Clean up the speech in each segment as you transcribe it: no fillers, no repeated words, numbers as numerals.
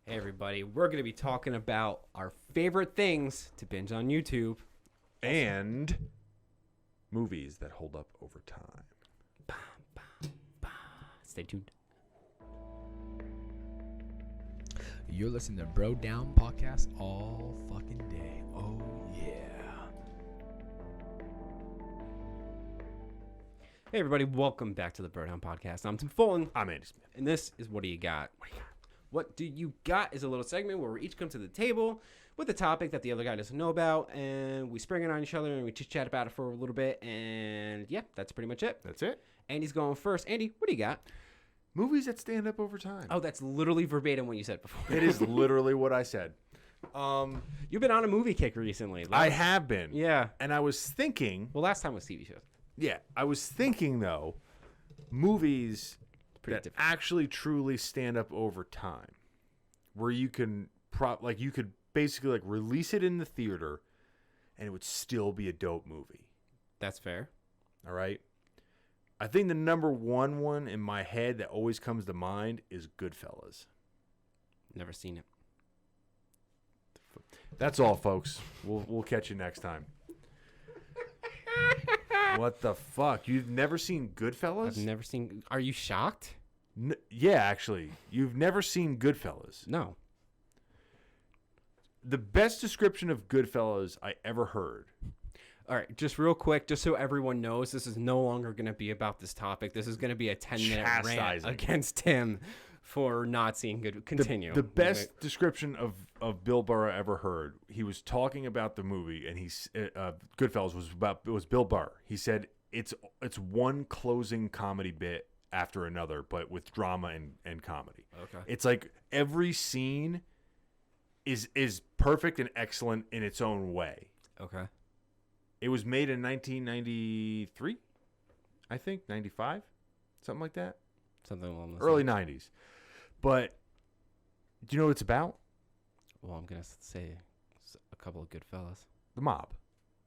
Hey everybody, we're going to be talking about our favorite things to binge on YouTube. And movies that hold up over time. Stay tuned. You're listening to Bro Down Podcast all fucking day. Oh, yeah. Hey everybody, welcome back to the Birdhound Podcast. I'm Tim Fulton, I'm Andy Smith. and this is What Do You Got? What Do You Got is a little segment where we each come to the table with a topic that the other guy doesn't know about, and we spring it on each other, and we chit-chat about it for a little bit, and yeah, that's pretty much it. That's it. Andy's going first. Andy, what do you got? Movies that stand up over time. Oh, that's literally verbatim what you said before. It is literally what I said. You've been on a movie kick recently. I have been. Yeah. And I was thinking, Well, last time was TV shows. I was thinking though, movies Pretty that different. actually truly stand up over time, where you can you could basically like release it in the theater, and it would still be a dope movie. That's fair. All right. I think the number one in my head that always comes to mind is Goodfellas. Never seen it. That's all, folks. We'll catch you next time. What the fuck? You've never seen Goodfellas? I've never seen. Are you shocked? Yeah, actually. You've never seen Goodfellas. No. The best description of Goodfellas I ever heard. All right, just real quick, just so everyone knows, this is no longer going to be about this topic. This is going to be a 10-minute rant Chastising. against Tim for not seeing good. Continue. The best description of Bill Burr I ever heard. He was talking about the movie, and Goodfellas was Bill Burr. He said it's one closing comedy bit after another, but with drama and comedy. Okay. It's like every scene is perfect and excellent in its own way. Okay. It was made in 1993, I think, 95, something like that. Something along those Early lines. 90s. But do you know what it's about? Well, I'm going to say a couple of good fellas. The mob.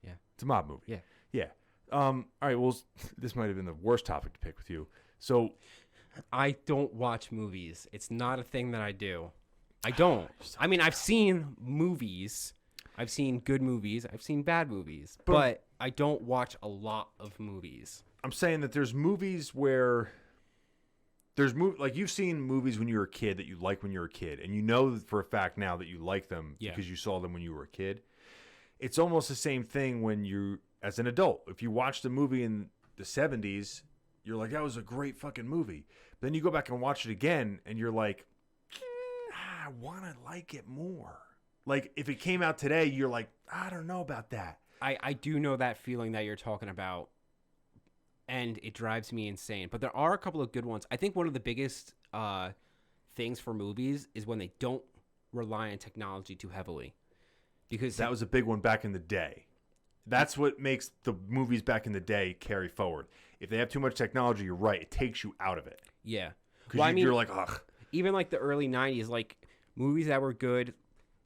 Yeah. It's a mob movie. Yeah. Yeah. All right, well, this might have been the worst topic to pick with you. So, I don't watch movies. It's not a thing that I do. I don't. I mean, I've seen movies. I've seen good movies. I've seen bad movies. But I don't watch a lot of movies. I'm saying that there's movies where like you've seen movies when you were a kid that you like when you were a kid, and you know for a fact now that you like them because you saw them when you were a kid. It's almost the same thing when you, as an adult, if you watched a movie in the 70s, you're like, that was a great fucking movie. But then you go back and watch it again, and you're like, I want to like it more. Like, if it came out today, you're like, I don't know about that. I do know that feeling that you're talking about, and it drives me insane. But there are a couple of good ones. I think one of the biggest things for movies is when they don't rely on technology too heavily. Because that was a big one back in the day. That's what makes the movies back in the day carry forward. If they have too much technology, you're right. It takes you out of it. Yeah. Because you're like, ugh. Even like the early 90s, like movies that were good,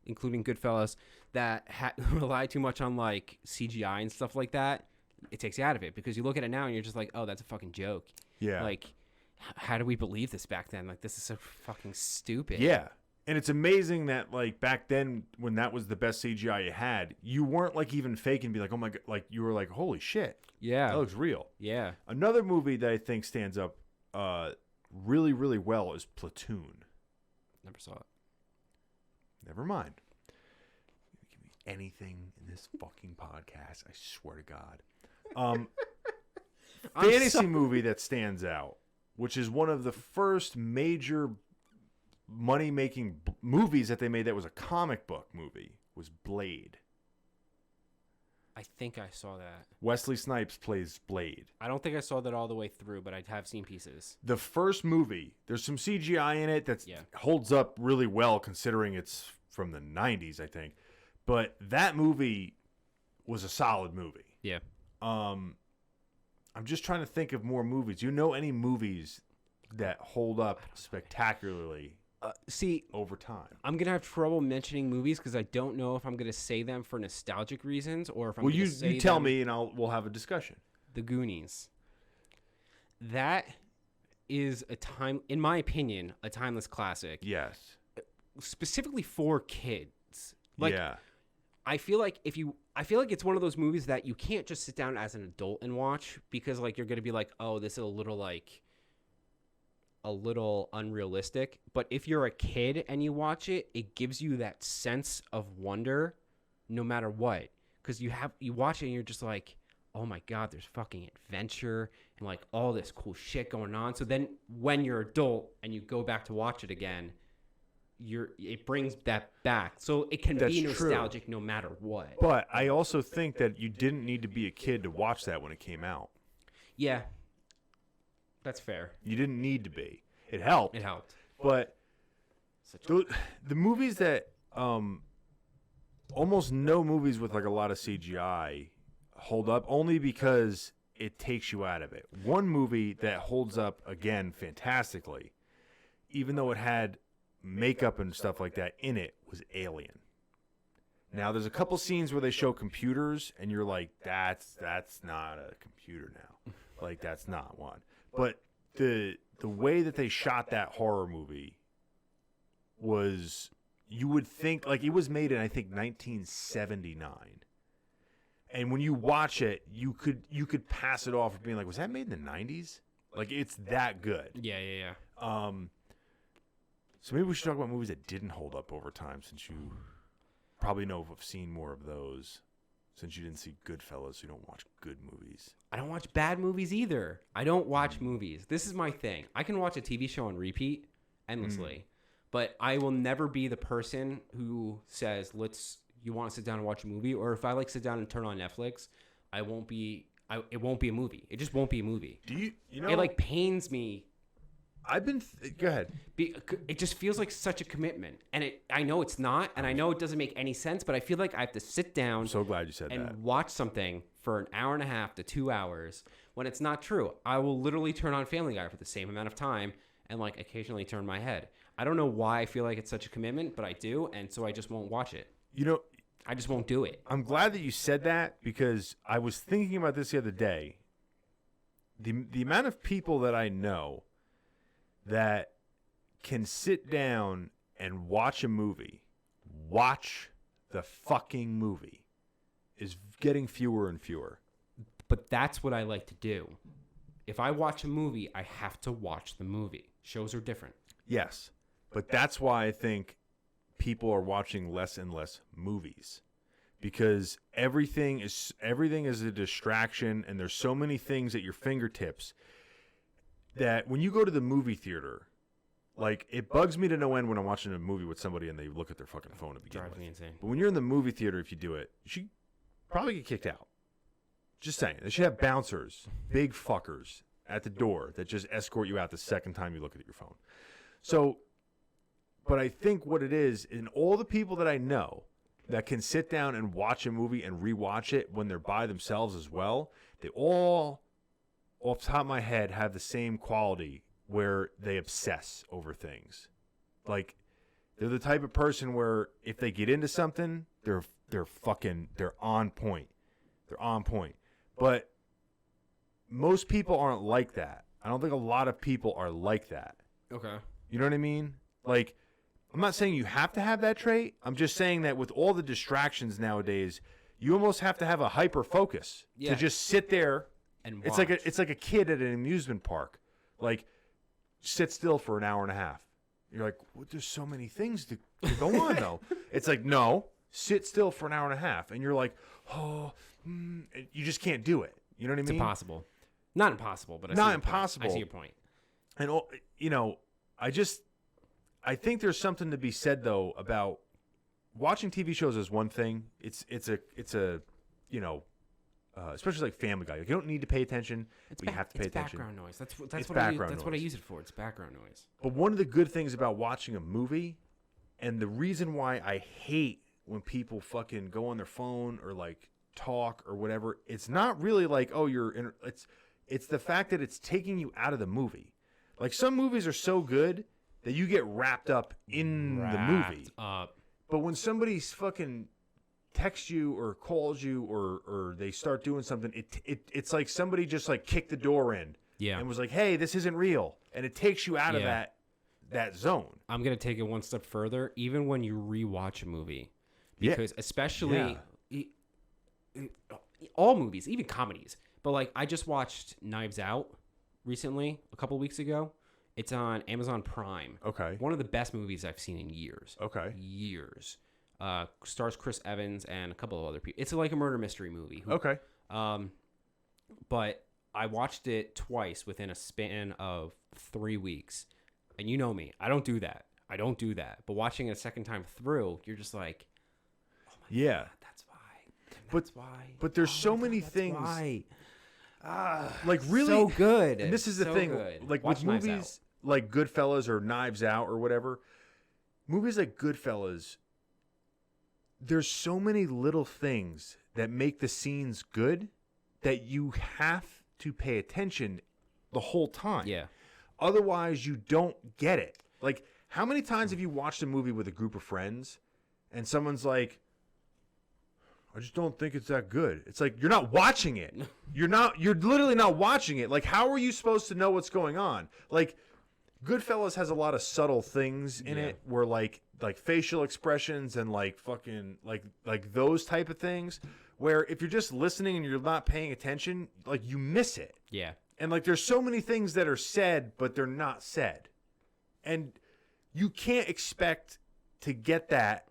including Goodfellas, that rely too much on like CGI and stuff like that, it takes you out of it because you look at it now and you're just like, oh, that's a fucking joke. Yeah. Like, how do we believe this back then? Like, this is so fucking stupid. Yeah. And it's amazing that like back then when that was the best CGI you had, you weren't like even fake and be like, oh my God, like you were like, holy shit. Yeah. That looks real. Yeah. Another movie that I think stands up really, really well is Platoon. Never saw it. Never mind. Give me anything in this fucking podcast. I swear to God. Fantasy movie that stands out, which is one of the first major money-making movies that they made that was a comic book movie, was Blade. I think I saw that. Wesley Snipes plays Blade. I don't think I saw that all the way through, but I have seen pieces. The first movie, there's some CGI in it that holds up really well considering it's from the 90s, I think. But that movie was a solid movie. Yeah. I'm just trying to think of more movies. You know any movies that hold up spectacularly over time? I'm going to have trouble mentioning movies because I don't know if I'm going to say them for nostalgic reasons or if I'm going to say you tell me and we'll have a discussion. The Goonies. That is in my opinion, a timeless classic. Yes. specifically for kids. Like, yeah. I feel like it's one of those movies that you can't just sit down as an adult and watch, because like you're gonna be like, oh, this is a little unrealistic. But if you're a kid and you watch it, it gives you that sense of wonder, no matter what, because you watch it and you're just like, oh my god, there's fucking adventure and like all this cool shit going on. So then when you're adult and you go back to watch it again, it brings that back. So it can be nostalgic no matter what. But I also think that you didn't need to be a kid to watch that when it came out. Yeah. That's fair. You didn't need to be. It helped. It helped. But the movies that almost no movies with like a lot of CGI hold up, only because it takes you out of it. One movie that holds up again fantastically, even though it had makeup and stuff like that in it, was Alien. Now there's a couple scenes where they show computers and you're like, that's not a computer now. Like, that's not one. But the way that they shot that horror movie was, you would think, like, it was made in, I think, 1979. And when you watch it, you could pass it off as being like, was that made in the 90s? Like, it's that good. Yeah. So maybe we should talk about movies that didn't hold up over time, since you probably know have seen more of those. Since you didn't see Goodfellas, you don't watch good movies. I don't watch bad movies either. I don't watch movies. This is my thing. I can watch a TV show on repeat endlessly, but I will never be the person who says, you want to sit down and watch a movie? Or if I like sit down and turn on Netflix, it won't be a movie. It just won't be a movie. Do you know? It like pains me. Go ahead. It just feels like such a commitment, and I know it's not, and I know it doesn't make any sense, but I feel like I have to sit down. I'm so glad you said that. And watch something for an hour and a half to 2 hours when it's not true. I will literally turn on Family Guy for the same amount of time and like occasionally turn my head. I don't know why I feel like it's such a commitment, but I do, and so I just won't watch it. I just won't do it. I'm glad that you said that, because I was thinking about this the other day. The amount of people that I know that can sit down and watch a movie, watch the fucking movie, is getting fewer and fewer. But that's what I like to do. If I watch a movie, I have to watch the movie. Shows are different. Yes, but that's why I think people are watching less and less movies, because everything is a distraction, and there's so many things at your fingertips that when you go to the movie theater, like, it bugs me to no end when I'm watching a movie with somebody and they look at their fucking phone to begin with. Drives me insane. But when you're in the movie theater, if you do it, you should probably get kicked out. Just saying. They should have bouncers, big fuckers, at the door that just escort you out the second time you look at your phone. So, but I think what it is, in all the people that I know that can sit down and watch a movie and rewatch it when they're by themselves as well, they all, off the top of my head, have the same quality where they obsess over things. Like, they're the type of person where if they get into something, they're on point. They're on point. But most people aren't like that. I don't think a lot of people are like that. Okay. You know what I mean? Like, I'm not saying you have to have that trait. I'm just saying that with all the distractions nowadays, you almost have to have a hyper focus to just sit there and watch. It's like a kid at an amusement park. Like, sit still for an hour and a half. You're like, well, there's so many things to go on, though. It's like, no, sit still for an hour and a half. And you're like, you just can't do it. You know what I mean? It's impossible. Not impossible, but not impossible. I see your point. And, you know, I think there's something to be said, though, about watching TV shows is one thing. It's a you know, especially like Family Guy. Like, you don't need to pay attention, but you have to pay attention. Background noise. That's what what I use it for. It's background noise. But one of the good things about watching a movie, and the reason why I hate when people fucking go on their phone or like talk or whatever, it's not really like, oh, it's the fact that it's taking you out of the movie. Like, some movies are so good that you get wrapped up in the movie. But when somebody's fucking texts you or calls you or they start doing something, it's like somebody just like kicked the door in and was like, hey, this isn't real. And it takes you out of that zone. I'm going to take it one step further. Even when you rewatch a movie, because especially all movies, even comedies, but like I just watched Knives Out recently, a couple weeks ago. It's on Amazon Prime. Okay. One of the best movies I've seen in years. Okay. Years. Stars Chris Evans and a couple of other people. It's like a murder mystery movie. Okay. But I watched it twice within a span of 3 weeks. And you know me. I don't do that. But watching it a second time through, you're just like, oh my God, that's why. That's why. But there's so many things. Why. Like really so good. And this is the thing. Good. Like Watch with movies like Goodfellas or Knives Out or whatever, movies like Goodfellas, there's so many little things that make the scenes good that you have to pay attention the whole time. Yeah. Otherwise, you don't get it. Like, how many times have you watched a movie with a group of friends and someone's like, I just don't think it's that good. It's like, you're not watching it. You're literally not watching it. Like, how are you supposed to know what's going on? Like, Goodfellas has a lot of subtle things in it where like facial expressions and like fucking like those type of things where if you're just listening and you're not paying attention, like you miss it. Yeah. And like there's so many things that are said but they're not said. And you can't expect to get that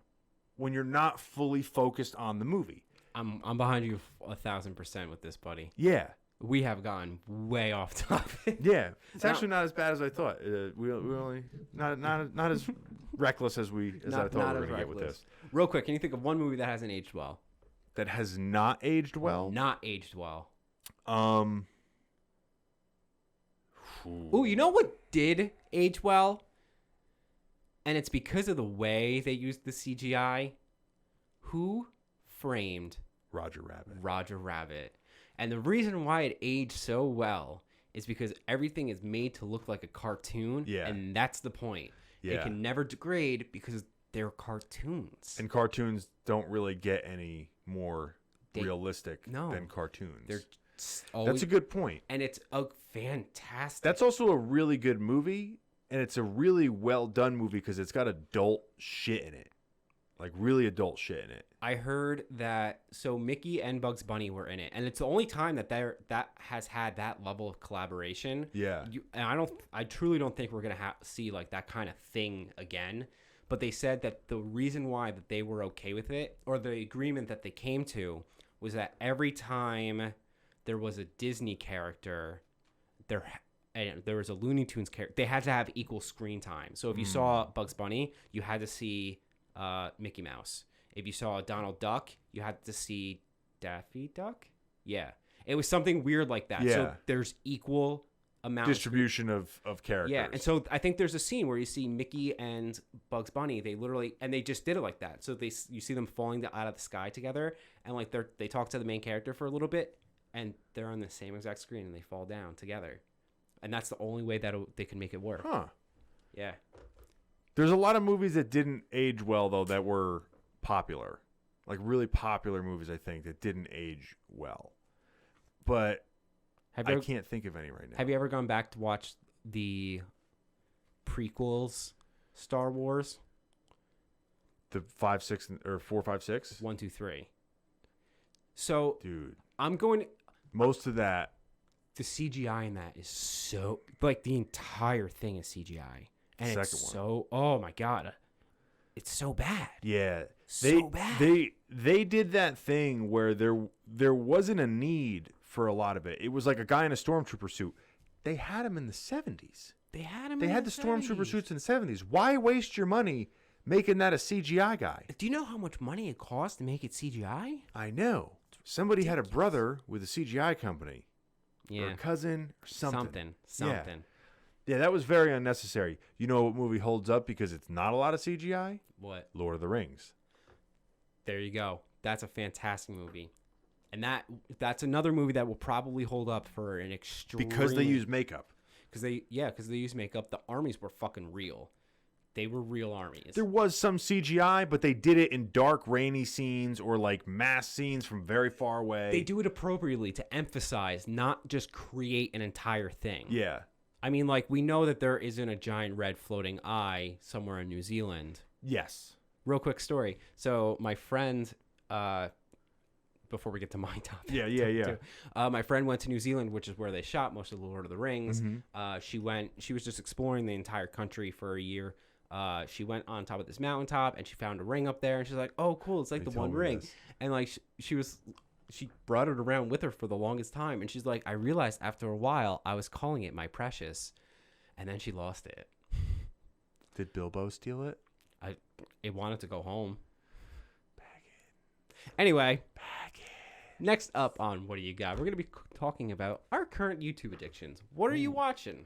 when you're not fully focused on the movie. I'm behind you 1,000% with this, buddy. Yeah. We have gone way off topic. Yeah, it's actually not as bad as I thought. We only not as reckless as I thought we were going to get with this. Real quick, can you think of one movie that hasn't aged well? That has not aged well? Not aged well. Ooh, you know what did age well? And it's because of the way they used the CGI. Who framed Roger Rabbit? Roger Rabbit. And the reason why it aged so well is because everything is made to look like a cartoon. Yeah. And that's the point. Yeah. It can never degrade because they're cartoons. And cartoons don't really get any more realistic than cartoons. That's a good point. And it's a fantastic. That's also a really good movie. And it's a really well done movie because it's got adult shit in it. Like really adult shit in it. I heard that Mickey and Bugs Bunny were in it, and it's the only time that that has had that level of collaboration. Yeah, and I truly don't think we're gonna see like that kind of thing again. But they said that the reason why that they were okay with it, or the agreement that they came to, was that every time there was a Disney character, there was a Looney Tunes character, they had to have equal screen time. So if you saw Bugs Bunny, you had to see Mickey Mouse. If you saw Donald Duck, you had to see Daffy Duck. Yeah, it was something weird like that. Yeah. So there's equal amount distribution of characters. Yeah, and so I think there's a scene where you see Mickey and Bugs Bunny. They just did it like that. So you see them falling out of the sky together, and like they talk to the main character for a little bit, and they're on the same exact screen, and they fall down together, and that's the only way that they can make it work. Huh? Yeah. There's a lot of movies that didn't age well though that were popular, like really popular movies. I think that didn't age well, but I can't think of any right now. Have you ever gone back to watch the prequels, Star Wars? The 5, 6, or 4, 5, 6? 1, 2, 3. So, dude, I'm going. Most of that, the CGI in that is so like the entire thing is CGI, and it's so. Oh my god, it's so bad. Yeah, so bad. They did that thing where there wasn't a need for a lot of it. It was like a guy in a stormtrooper suit. They had him in the 70s. They had the stormtrooper suits in the 70s. Why waste your money making that a CGI guy? Do you know how much money it costs to make it CGI? I know. Somebody had a brother with a CGI company. Yeah. Or a cousin or something. Something. Yeah, that was very unnecessary. You know what movie holds up because it's not a lot of CGI? What? Lord of the Rings. There you go. That's a fantastic movie. And that's another movie that will probably hold up for an extreme... Because they use makeup. Because they use makeup. The armies were fucking real. They were real armies. There was some CGI, but they did it in dark, rainy scenes or like mass scenes from very far away. They do it appropriately to emphasize, not just create an entire thing. Yeah. I mean, like, we know that there isn't a giant red floating eye somewhere in New Zealand. Yes. Real quick story. So my friend, before we get to my topic. Yeah. My friend went to New Zealand, which is where they shot most of the Lord of the Rings. Mm-hmm. She was just exploring the entire country for a year. She went on top of this mountaintop and she found a ring up there and she's like, oh, cool. It's like the One Ring. This. And like, she brought it around with her for the longest time. And she's like, I realized after a while I was calling it my precious. And then she lost it. Did Bilbo steal it? It wanted to go home. Bag it. Anyway. Bag it. Next up on What Do You Got? We're going to be talking about our current YouTube addictions. What are you watching?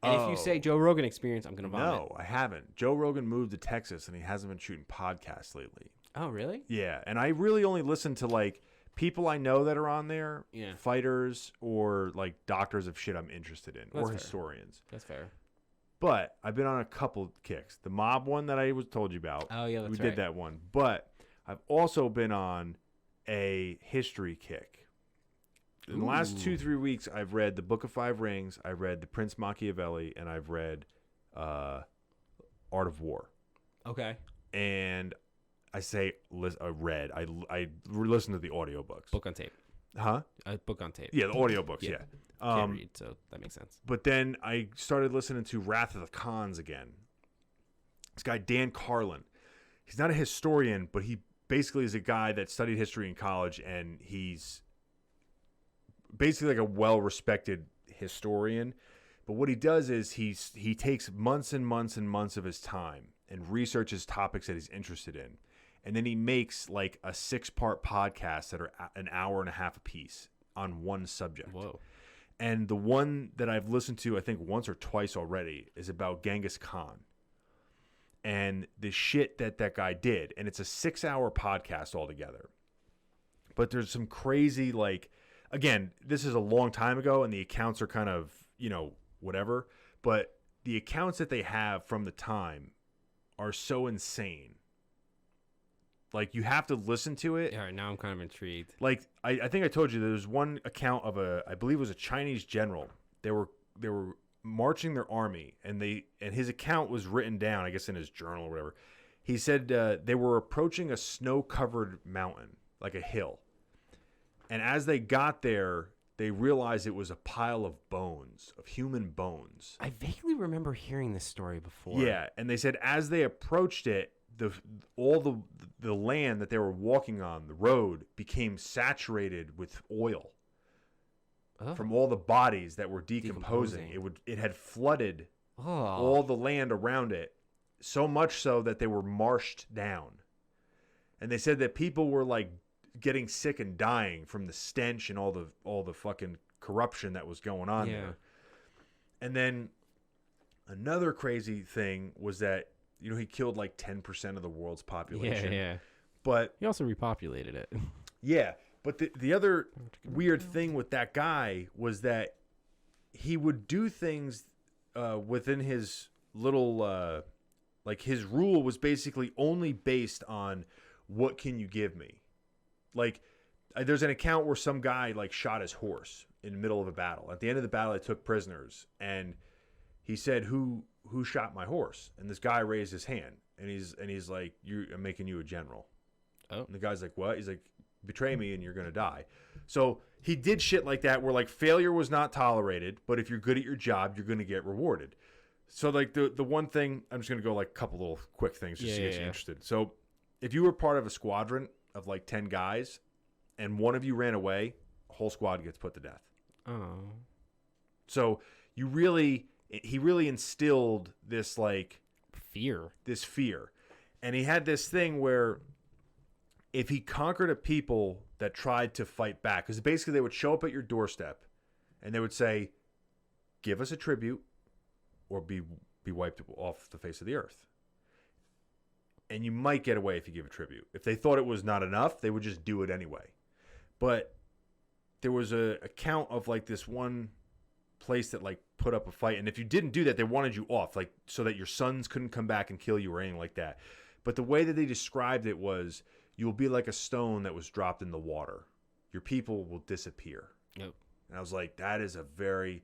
And if you say Joe Rogan Experience, I'm going to vomit. No, I haven't. Joe Rogan moved to Texas and he hasn't been shooting podcasts lately. Oh, really? Yeah. And I really only listen to like people I know that are on there, fighters or like doctors of shit I'm interested in. That's or fair. Historians. That's fair. But I've been on a couple kicks. The mob one that I told you about. Oh, yeah, that's right. We did right. that one. But I've also been on a history kick. In the last 2-3 weeks, I've read The Book of Five Rings, I've read The Prince Machiavelli, and I've read Art of War. Okay. And I say read. I listened to the audiobooks. Book on tape. Huh? Book on tape. Yeah, the audiobooks, yeah. Can't read, so that makes sense. But then I started listening to Wrath of the Khans again. This guy, Dan Carlin. He's not a historian, but he basically is a guy that studied history in college, and he's basically like a well-respected historian. But what he does is he takes months and months and months of his time and researches topics that he's interested in. And then he makes like a 6-part podcast that are an hour and a half a piece on one subject. Whoa. And the one that I've listened to, I think once or twice already, is about Genghis Khan and the shit that guy did. And it's a 6-hour podcast altogether. But there's some crazy, like, again, this is a long time ago and the accounts are kind of, whatever. But the accounts that they have from the time are so insane. Like, you have to listen to it. All right, now I'm kind of intrigued. Like, I think I told you there was one account of I believe it was a Chinese general. They were marching their army, and his account was written down, I guess, in his journal or whatever. He said they were approaching a snow-covered mountain, like a hill. And as they got there, they realized it was a pile of bones, of human bones. I vaguely remember hearing this story before. Yeah, and they said as they approached it, all the land that they were walking on, the road, became saturated with oil from all the bodies that were decomposing. It had flooded all the land around it, so much so that they were marshed down. And they said that people were like getting sick and dying from the stench and all the fucking corruption that was going on there. And then another crazy thing was that he killed like 10% of the world's population. Yeah. But he also repopulated it. Yeah. But the other weird thing with that guy was that he would do things within his little, like his rule was basically only based on what can you give me? Like there's an account where some guy like shot his horse in the middle of a battle. At the end of the battle, they took prisoners, and he said, who shot my horse? And this guy raised his hand, and he's like, I'm making you a general. Oh. And the guy's like, what? He's like, betray me and you're going to die. So he did shit like that where like failure was not tolerated, but if you're good at your job, you're going to get rewarded. So like the one thing, I'm just going to go like a couple little quick things just to get you interested. So if you were part of a squadron of like 10 guys and one of you ran away, a whole squad gets put to death. Oh. So he really instilled this like fear. And he had this thing where if he conquered a people that tried to fight back, because basically they would show up at your doorstep and they would say, give us a tribute or be wiped off the face of the earth. And you might get away if you give a tribute. If they thought it was not enough, they would just do it anyway. But there was a account of like this one place that like put up a fight, and if you didn't do that, they wanted you off, like so that your sons couldn't come back and kill you or anything like that. But the way that they described it was, you'll be like a stone that was dropped in the water. Your people will disappear. Yep. And I was like, that is a very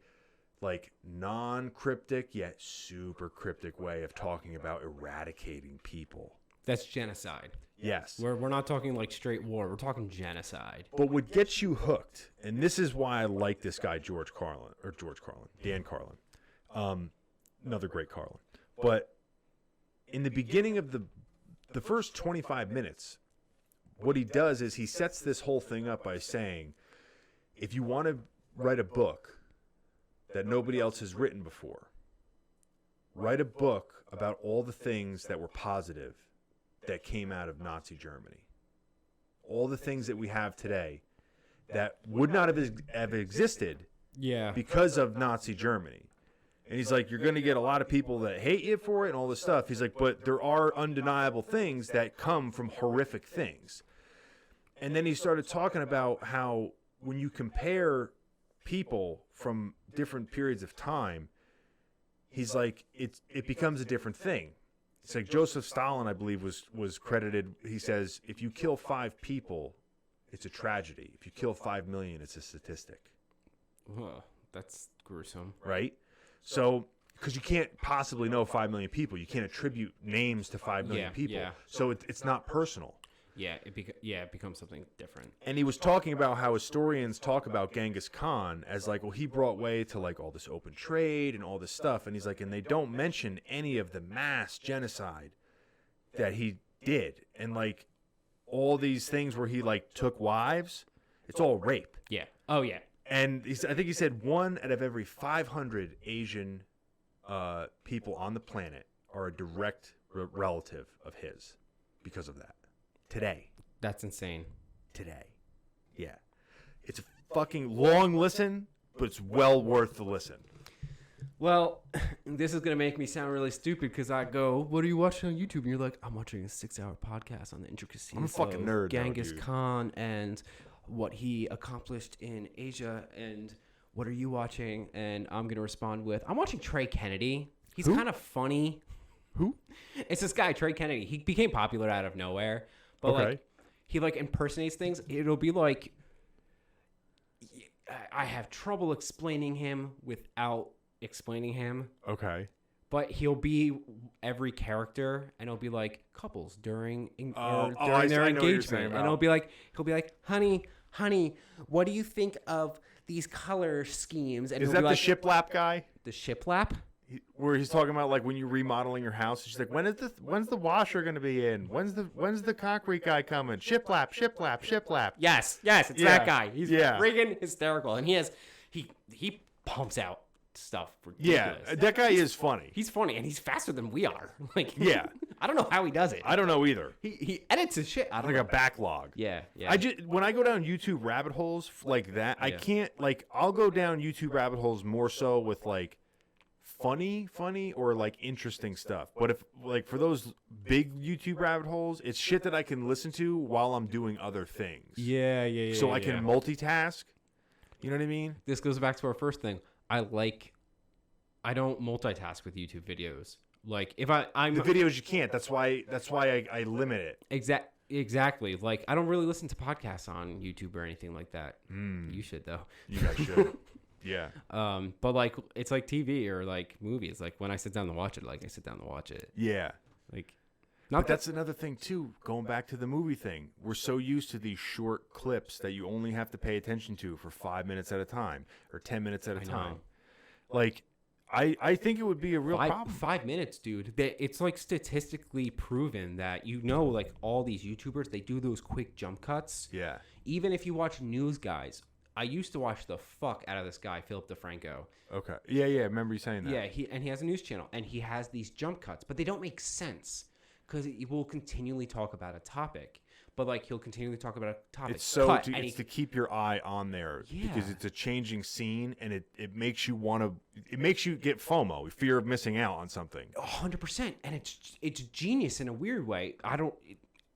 like non-cryptic yet super cryptic way of talking about eradicating people. That's genocide. Yes. We're not talking like straight war. We're talking genocide. But what gets you hooked, and this is why I like this guy, Dan Carlin. Another great Carlin. But in the beginning of the first 25 minutes, what he does is he sets this whole thing up by saying, if you want to write a book that nobody else has written before, write a book about all the things that were positive that came out of Nazi Germany. All the things that we have today that would not have existed because of Nazi Germany. And he's like, you're going to get a lot of people that hate you for it and all this stuff. He's like, but there are undeniable things that come from horrific things. And then he started talking about how when you compare people from different periods of time, he's like, it becomes a different thing. It's like Joseph Stalin, I believe, was credited. He says, if you kill 5 people, it's a tragedy. If you kill 5 million, it's a statistic. Ugh, that's gruesome. Right? So, because you can't possibly know 5 million people. You can't attribute names to 5 million people. Yeah. So it's not personal. Yeah, it becomes something different. And he was talking about how historians talk about Genghis Khan as like, well, he brought way to like all this open trade and all this stuff. And he's like, and they don't mention any of the mass genocide that he did. And like all these things where he like took wives, it's all rape. Yeah. Oh, yeah. And I think he said 1 out of every 500 Asian people on the planet are a direct relative of his because of that. Today. That's insane. Today. Yeah. It's a fucking long listen, but it's well worth the listen. Well, this is going to make me sound really stupid because I go, what are you watching on YouTube? And you're like, I'm watching a 6-hour podcast on the intricacies I'm a fucking of nerd, Genghis Khan and what he accomplished in Asia. And what are you watching? And I'm going to respond with, I'm watching Trey Kennedy. He's kind of funny. Who? It's this guy, Trey Kennedy. He became popular out of nowhere. But like he like impersonates things. It'll be like I have trouble explaining him without explaining him. Okay. But he'll be every character, and it'll be like couples during their engagement, and he'll be like, honey, what do you think of these color schemes? And is that the shiplap guy? The shiplap? Where he's talking about like when you're remodeling your house, she's like, when's the washer gonna be in? When's the concrete guy coming? Shiplap. Yes, it's that guy. He's friggin' hysterical, and he pumps out stuff ridiculous. Yeah, that guy is funny. He's funny, and he's faster than we are. Like, yeah, I don't know how he does it. I don't know either. He edits his shit. A backlog. Yeah. When I go down YouTube rabbit holes like that, I can't like. I'll go down YouTube rabbit holes more so with like funny or like interesting stuff. But if like for those big YouTube rabbit holes, it's shit that I can listen to while I'm doing other things. Yeah. So I can multitask. You know what I mean? This goes back to our first thing. I don't multitask with YouTube videos. Like if I'm the videos you can't. That's why I limit it. Exactly. Like I don't really listen to podcasts on YouTube or anything like that. You should though. You guys should. Yeah. But like it's like TV or like movies. Like when I sit down to watch it, I sit down to watch it. Yeah. Like but that's another thing too, going back to the movie thing. We're so used to these short clips that you only have to pay attention to for 5 minutes at a time or 10 minutes at a time. Like I think it would be a real problem. 5 minutes, dude. It's like statistically proven that like all these YouTubers, they do those quick jump cuts. Yeah. Even if you watch news guys, I used to watch the fuck out of this guy, Philip DeFranco. Okay. Yeah. I remember you saying that. Yeah, he has a news channel, and he has these jump cuts, but they don't make sense because he will continually talk about a topic. But like he'll continually talk about a topic. It's to keep your eye on there because it's a changing scene, and it makes you get FOMO, fear of missing out on something. 100%, and it's genius in a weird way.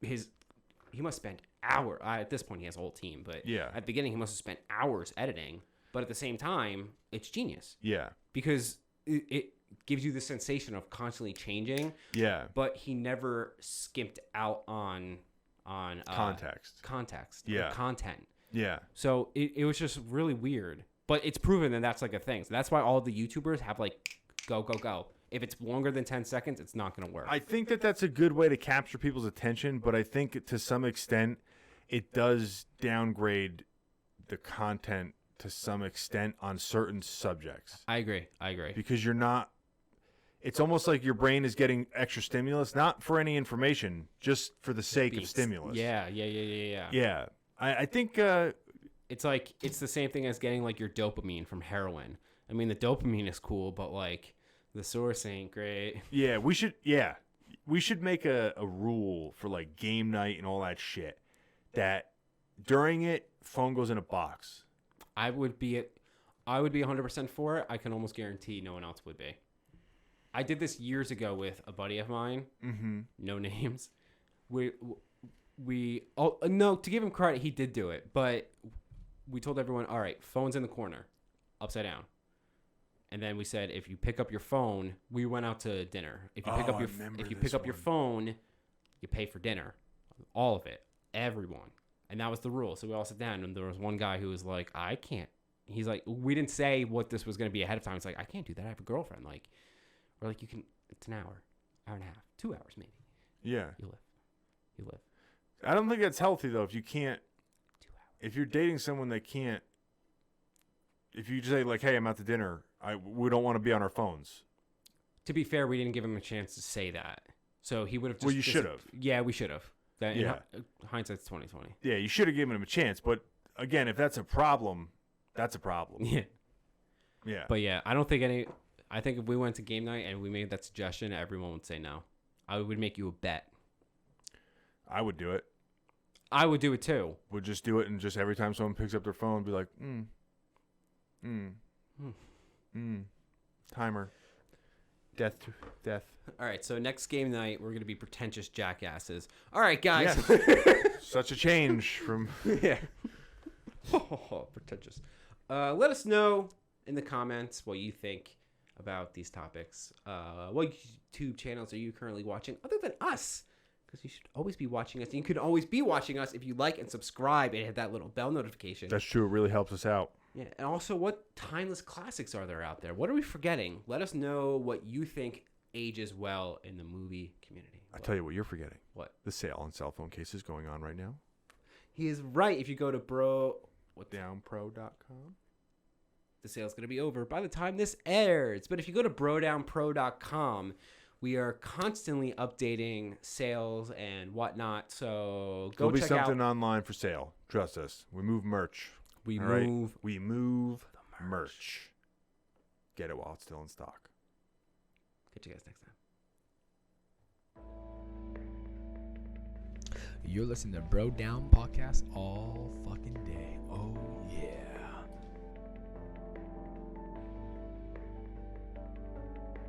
He must spend hours. At this point, he has a whole team, but at the beginning, he must have spent hours editing. But at the same time, it's genius. Yeah, because it gives you the sensation of constantly changing. Yeah, but he never skimped out on context. Yeah, content. Yeah. So it was just really weird. But it's proven that that's like a thing. So that's why all the YouTubers have like go, go, go. If it's longer than 10 seconds, it's not going to work. I think that that's a good way to capture people's attention, but I think to some extent it does downgrade the content to some extent on certain subjects. I agree. Because you're not, it's almost like your brain is getting extra stimulus, not for any information, just for the sake of stimulus. Yeah. Yeah. I think it's like, it's the same thing as getting like your dopamine from heroin. I mean, the dopamine is cool, but like the source ain't great. Yeah, we should make a rule for like game night and all that shit that during it, phone goes in a box. I would be 100% for it. I can almost guarantee no one else would be. I did this years ago with a buddy of mine. Mm-hmm. No names. No, to give him credit, he did do it. But we told everyone, all right, phone's in the corner, upside down. And then we said, if you pick up your phone, we went out to dinner. If you pick up your phone, you pay for dinner, all of it, everyone. And that was the rule. So we all sat down, and there was one guy who was like, I can't. He's like, we didn't say what this was going to be ahead of time. It's like, I can't do that. I have a girlfriend. Like, we're like, you can. It's an hour and a half, 2 hours maybe. Yeah. You live. I don't think that's healthy though. If you can't, 2 hours. If you're dating someone that can't, if you say like, hey, I'm out to dinner. We don't want to be on our phones. To be fair, we didn't give him a chance to say that. So he would have just... Well, you should have. Yeah, we should have. Yeah. Hindsight's 2020. Yeah, you should have given him a chance. But again, if that's a problem, that's a problem. Yeah. Yeah. But yeah, I think if we went to game night and we made that suggestion, everyone would say no. I would make you a bet. I would do it. I would do it too. Would just do it, and just every time someone picks up their phone, be like, timer. Death. All right, so next game night, we're going to be pretentious jackasses. All right, guys. Yes. Such a change from... Yeah. Pretentious. Let us know in the comments what you think about these topics. What YouTube channels are you currently watching other than us? Because you should always be watching us. And you could always be watching us if you like and subscribe and hit that little bell notification. That's true. It really helps us out. Yeah, and also, what timeless classics are there out there? What are we forgetting? Let us know what you think ages well in the movie community. I tell you what you're forgetting. What? The sale on cell phone cases going on right now. He is right. If you go to downpro.com, the sale's going to be over by the time this airs. But if you go to brodownpro.com, we are constantly updating sales and whatnot. So go check out. There'll be something online for sale. Trust us. We move merch. We move merch. Get it while it's still in stock. Catch you guys next time. You're listening to Bro Down Podcast all